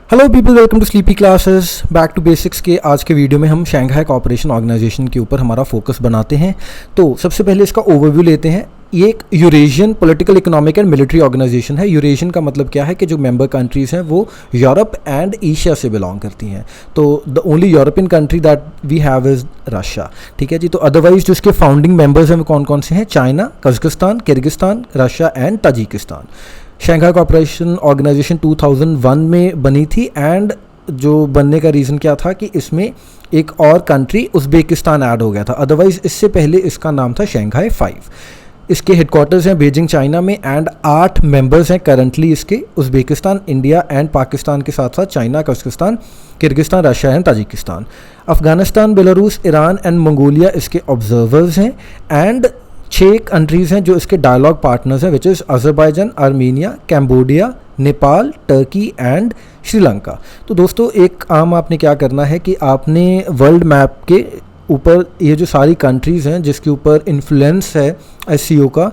Hello people, welcome to sleepy classes. Back to basics के आज के वीडियो में हम शंघाई कोऑपरेशन ऑर्गेनाइजेशन के ऊपर हमारा फोकस बनाते हैं। तो सबसे पहले इसका ओवरव्यू लेते हैं। ये एक Eurasian political, economic and military organisation है। यूरेशियन का मतलब क्या है कि जो मेंबर कंट्रीज़ हैं वो यूरोप एंड एशिया से बिलोंग करती हैं। तो the only European country that we have is Russia. ठीक है जी। तो अदरवाइज जो इसके फाउंडिंग मेंबर्स हैं वो कौन कौन से हैं? China, Kazakhstan, Kyrgyzstan, Russia and Tajikistan. Shanghai Cooperation Organisation 2001 में बनी थी एंड जो बनने का रीज़न क्या था कि इसमें एक और कंट्री उज़्बेकिस्तान ऐड हो गया था। अदरवाइज़ इससे पहले इसका नाम था शंघाई 5। इसके हेडक्वार्टर्स हैं बीजिंग चाइना में एंड 8 मेंबर्स हैं करंटली इसके। उज़्बेकिस्तान, इंडिया एंड पाकिस्तान के साथ साथ China, Kazakhstan, Kyrgyzstan, Russia and Tajikistan. Afghanistan, Belarus, Iran and Mongolia इसके ऑब्जर्वर्स हैं एंड 6 कंट्रीज़ हैं जो इसके डायलॉग पार्टनर्स हैं, which is Azerbaijan, Armenia, Cambodia, Nepal, Turkey and Sri Lanka. तो दोस्तों एक काम आपने क्या करना है कि आपने वर्ल्ड मैप के ऊपर ये जो सारी कंट्रीज़ हैं जिसके ऊपर इन्फ्लुएंस है एससीओ का,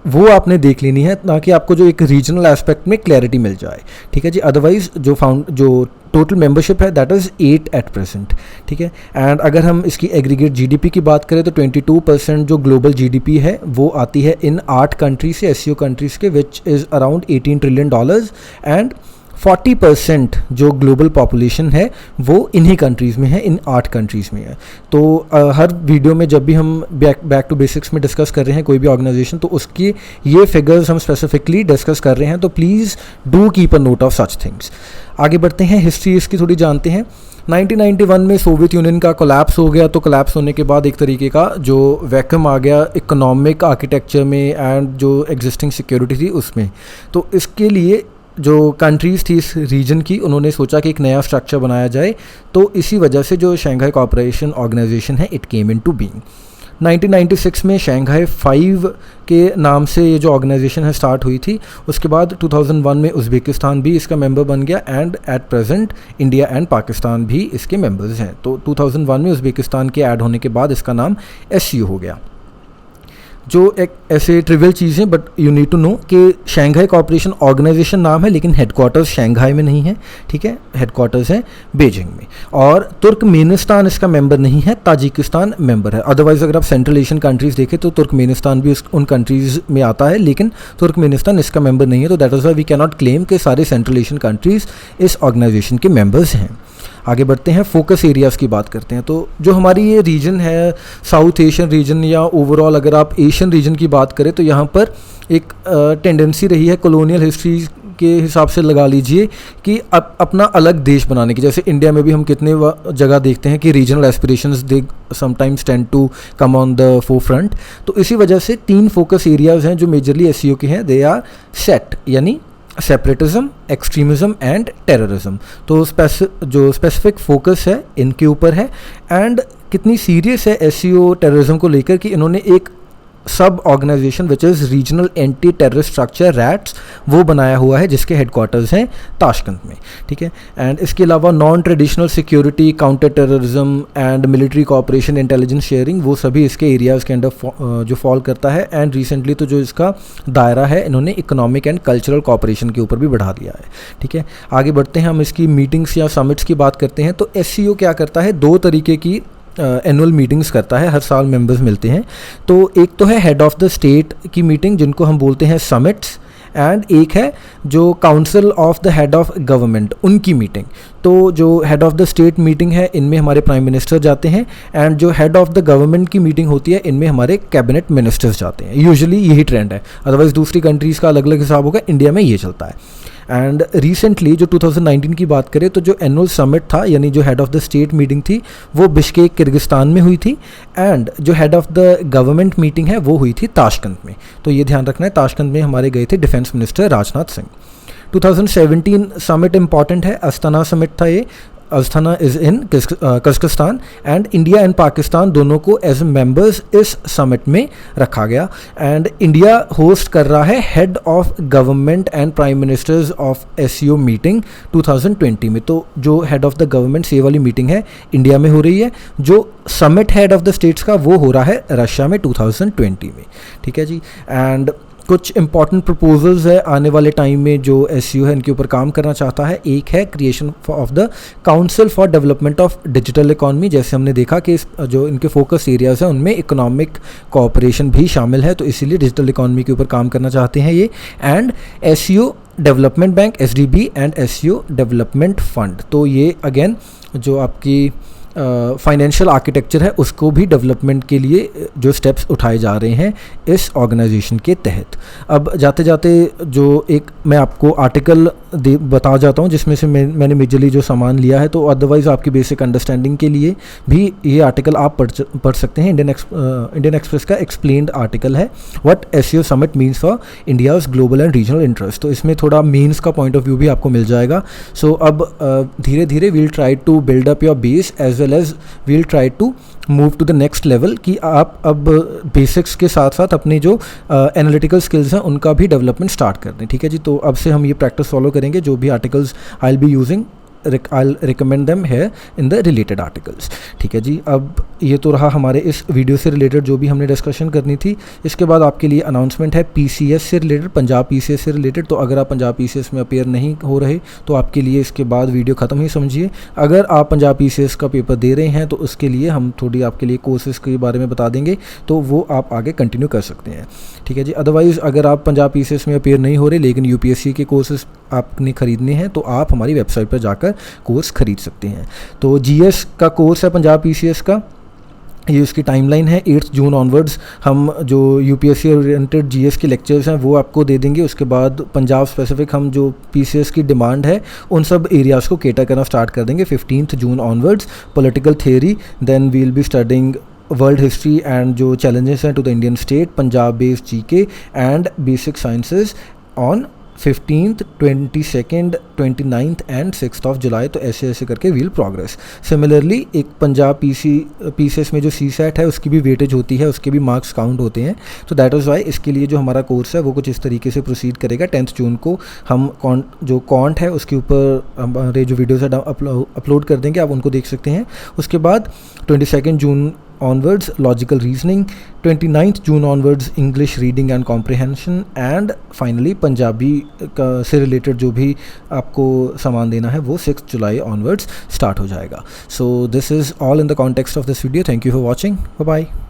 वो आपने देख लेनी है ताकि आपको जो एक रीजनल एस्पेक्ट में क्लैरिटी मिल जाए। ठीक है जी। अदरवाइज जो टोटल मेंबरशिप है दैट इज़ 8 एट प्रेजेंट। ठीक है। एंड अगर हम इसकी एग्रीगेट जीडीपी की बात करें तो 22% जो ग्लोबल जीडीपी है वो आती है इन 8 कंट्रीज से, एससीओ कंट्रीज़ के, which is around $18 trillion and 40% जो ग्लोबल पॉपुलेशन है वो इन्हीं कंट्रीज़ में है, इन 8 कंट्रीज़ में है। तो हर वीडियो में जब भी हम बैक टू बेसिक्स में डिस्कस कर रहे हैं कोई भी ऑर्गेनाइजेशन, तो उसकी ये फिगर्स हम स्पेसिफिकली डिस्कस कर रहे हैं। तो please do keep a note of such things. आगे बढ़ते हैं, हिस्ट्री इसकी थोड़ी जानते हैं। 1991 में सोवियत यूनियन का कोलैप्स हो गया। तो कोलैप्स होने के बाद एक तरीके का जो वैक्यूम आ गया इकोनॉमिक आर्किटेक्चर में एंड जो एग्जिस्टिंग सिक्योरिटी थी उसमें। तो इसके लिए जो कंट्रीज़ थी इस रीजन की, उन्होंने सोचा कि एक नया स्ट्रक्चर बनाया जाए। तो इसी वजह से जो शंघाई कोऑपरेशन ऑर्गेनाइजेशन है इट केम इनटू बीइंग। 1996 में शंघाई 5 के नाम से ये जो ऑर्गेनाइजेशन है स्टार्ट हुई थी। उसके बाद 2001 में उज़्बेकिस्तान भी इसका मेंबर बन गया and at present India and Pakistan भी इसके मेंबर्स हैं। तो 2001 में उज़्बेकिस्तान के ऐड होने के बाद इसका नाम एससीओ हो गया। जो एक ऐसे ट्रिवियल चीज़ें, but you need to know कि शंघाई कोऑपरेशन ऑर्गेनाइजेशन नाम है लेकिन हेडक्वार्टर्स शंघाई में नहीं है। ठीक है। हेडक्वार्टर्स हैं बीजिंग में। और तुर्कमेनिस्तान इसका मेंबर नहीं है, ताजिकिस्तान मेंबर है। अदरवाइज़ अगर आप सेंट्रल एशियन कंट्रीज़ देखें तो तुर्कमेनिस्तान भी उन कंट्रीज़ में आता है लेकिन तुर्कमेनिस्तान इसका मेंबर नहीं है। तो that is why we can not claim कि सारे सेंट्रल एशियन कंट्रीज़ इस ऑर्गेनाइजेशन के मेंबर्स हैं। आगे बढ़ते हैं, फोकस एरियाज़ की बात करते हैं। तो जो हमारी ये रीजन है साउथ एशियन रीजन या ओवरऑल अगर आप एशियन रीजन की बात करें तो यहाँ पर एक टेंडेंसी रही है कॉलोनियल हिस्ट्री के हिसाब से, लगा लीजिए कि अपना अलग देश बनाने की। जैसे इंडिया में भी हम कितने जगह देखते हैं कि regional aspirations they sometimes tend to come on the forefront. तो इसी वजह से 3 फोकस एरियाज़ हैं जो मेजरली एससीओ के हैं। दे आर सेट यानी सेपरेटिज्म, एक्सट्रीमिज़म एंड टेररिज्म। तो जो स्पेसिफिक फोकस है इनके ऊपर है। एंड कितनी सीरियस है एससीओ टेररिज्म को लेकर कि इन्होंने एक sub organisation which is regional anti terrorist structure RATS वो बनाया हुआ है जिसके हेडक्वार्टर्स हैं ताशकंद में। ठीक है। एंड इसके अलावा non traditional security, counter terrorism and military cooperation, intelligence sharing, वो सभी इसके एरियाज़ के अंडर जो फॉल करता है। एंड रिसेंटली तो जो इसका दायरा है इन्होंने इकोनॉमिक एंड कल्चरल कोऑपरेशन के ऊपर भी बढ़ा दिया है। ठीक है। आगे बढ़ते हैं, हम इसकी मीटिंग्स या समिट्स की बात करते हैं। तो एससीओ क्या करता है, 2 तरीके की एनुअल मीटिंग्स करता है, हर साल मेंबर्स मिलते हैं। तो एक तो है हेड ऑफ़ द स्टेट की मीटिंग जिनको हम बोलते हैं समिट्स, एंड एक है जो council of the head of government उनकी मीटिंग। तो जो head of the state meeting है इनमें हमारे प्राइम मिनिस्टर जाते हैं एंड जो हेड ऑफ़ द गवर्नमेंट की मीटिंग होती है इनमें हमारे कैबिनेट मिनिस्टर्स जाते हैं। यूजुअली यही ट्रेंड है, अदरवाइज़ दूसरी कंट्रीज़ का अलग अलग हिसाब होगा, इंडिया में ये चलता है। एंड रिसेंटली जो 2019 की बात करें तो जो एनुअल समिट था यानी जो head of the state meeting थी वो बिश्केक किर्गिस्तान में हुई थी एंड जो head of the government meeting है वो हुई थी ताशकंद में। तो ये ध्यान रखना है, ताशकंद में हमारे गए थे defence minister Rajnath Singh. 2017 summit important है, अस्थाना समिट था ये। Asthana is in Kazakhstan and India and Pakistan दोनों को एज मेंबर्स इस समिट में रखा गया। एंड इंडिया होस्ट कर रहा है head of government and prime ministers of SCO meeting 2020 में। तो जो हेड ऑफ द गवर्नमेंट ये वाली मीटिंग है इंडिया में हो रही है, जो summit head of the states का वो हो रहा है रशिया में 2020 में। ठीक है जी। एंड कुछ इंपॉर्टेंट प्रपोजल्स है आने वाले टाइम में जो एससीओ है इनके ऊपर काम करना चाहता है। एक है creation of the council for development of digital economy. जैसे हमने देखा कि जो इनके फोकस एरियाज हैं उनमें इकोनॉमिक कोऑपरेशन भी शामिल है, तो इसीलिए डिजिटल इकॉनमी के ऊपर काम करना चाहते हैं ये। And SCO development bank SDB and SCO development fund, तो ये अगेन जो आपकी फाइनेंशियल आर्किटेक्चर है उसको भी डेवलपमेंट के लिए जो स्टेप्स उठाए जा रहे हैं इस ऑर्गेनाइजेशन के तहत। अब जाते जाते जो एक मैं आपको आर्टिकल बता जाता हूँ जिसमें से मैंने मेजरली जो सामान लिया है, तो अदरवाइज़ आपकी बेसिक अंडरस्टैंडिंग के लिए भी ये आर्टिकल आप पढ़ सकते हैं। इंडियन एक्सप्रेस का एक्सप्लेन्ड आर्टिकल है what SCO summit means for India's global and regional interest, तो इसमें थोड़ा मीन्स का पॉइंट ऑफ व्यू भी आपको मिल जाएगा। सो अब धीरे धीरे we'll try to build up your base as well as we'll try to move to the next level, कि आप अब बेसिक्स के साथ साथ अपने जो एनालिटिकल स्किल्स हैं उनका भी डेवलपमेंट स्टार्ट कर दें। ठीक है जी, तो अब से हम ये प्रैक्टिस फॉलो करेंगे। जो भी articles I will be using I'll recommend them here in the related articles। ठीक है जी, अब ये तो रहा हमारे इस वीडियो से रिलेटेड जो भी हमने डिस्कशन करनी थी। इसके बाद आपके लिए अनाउंसमेंट है पीसीएस से रिलेटेड, पंजाब पीसीएस से रिलेटेड। तो अगर आप पंजाब पीसीएस में अपेयर नहीं हो रहे तो आपके लिए इसके बाद वीडियो ख़त्म ही समझिए। अगर आप पंजाब पीसीएस का पेपर दे रहे हैं तो उसके लिए हम थोड़ी आपके लिए कोर्सेज़ के बारे में बता देंगे, तो वो आप आगे कंटिन्यू कर सकते हैं। ठीक है जी, अदरवाइज़ अगर आप पंजाब पीसीएस में अपेयर नहीं हो रहे लेकिन यूपीएससी के कोर्सेज़ आपने ख़रीदने हैं तो आप हमारी वेबसाइट पर जाकर कोर्स खरीद सकते हैं। तो जीएस का कोर्स है पंजाब पीसीएस का, ये उसकी टाइमलाइन है 8 जून ऑनवर्ड्स हम जो यूपीएससी ओरिएंटेड जीएस के लेक्चर्स हैं वो आपको दे देंगे। उसके बाद पंजाब स्पेसिफिक हम जो पीसीएस की डिमांड है उन सब एरियाज़ को केटर करना स्टार्ट कर देंगे 15 June onwards. Political theory, then we'll be studying world history and जो चैलेंजेस हैं to the Indian state, Punjab based GK and basic sciences on 15th, 22nd, 29th and 6th of July. तो ऐसे ऐसे करके we'll progress. Similarly एक Punjab PCS में जो CSAT है उसकी भी वेटेज होती है, उसके भी मार्क्स काउंट होते हैं। तो दैट इज़ वाई इसके लिए जो हमारा कोर्स है वो कुछ इस तरीके से प्रोसीड करेगा। 10th जून को हम जो कॉन्ट है उसके ऊपर हमारे जो वीडियोज़ है अपलोड कर देंगे, आप उनको देख सकते हैं। उसके बाद 22nd June onwards logical reasoning, 29th June onwards English reading and comprehension and finally Punjabi का से रिलेटेड जो भी आपको सामान देना है वो 6 जुलाई ऑनवर्ड्स स्टार्ट हो जाएगा। So this is all in the context of this video. Thank you for watching, bye bye.